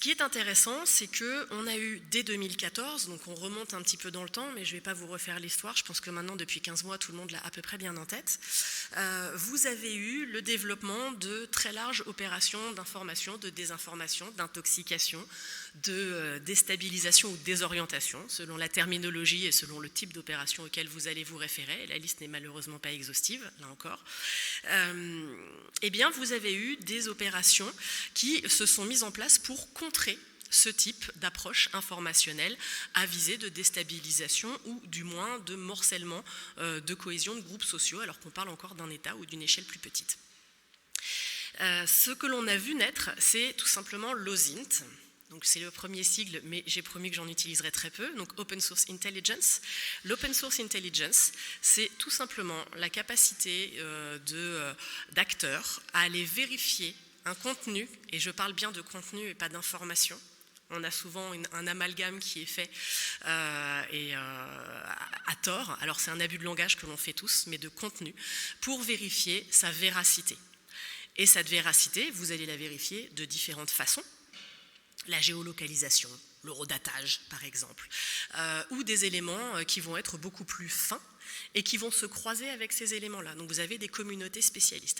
qui est intéressant, c'est qu'on a eu dès 2014, donc on remonte un petit peu dans le temps, mais je ne vais pas vous refaire l'histoire, je pense que maintenant depuis 15 mois tout le monde l'a à peu près bien en tête, vous avez eu le développement de très larges opérations d'information, de désinformation, d'intoxication, de déstabilisation ou de désorientation, selon la terminologie et selon le type d'opération auquel vous allez vous référer. La liste n'est malheureusement pas exhaustive, là encore. Eh bien, vous avez eu des opérations qui se sont mises en place pour contrer ce type d'approche informationnelle à visée de déstabilisation ou du moins de morcellement de cohésion de groupes sociaux, alors qu'on parle encore d'un État ou d'une échelle plus petite. Ce que l'on a vu naître, c'est tout simplement l'OSINT. Donc c'est le premier sigle, mais j'ai promis que j'en utiliserai très peu, donc Open Source Intelligence. L'Open Source Intelligence, c'est tout simplement la capacité d'acteurs à aller vérifier un contenu, et je parle bien de contenu et pas d'information. On a souvent un amalgame qui est fait à tort, alors c'est un abus de langage que l'on fait tous, mais de contenu, pour vérifier sa véracité. Et cette véracité, vous allez la vérifier de différentes façons. La géolocalisation, l'horodatage par exemple, ou des éléments qui vont être beaucoup plus fins et qui vont se croiser avec ces éléments-là. Donc vous avez des communautés spécialistes.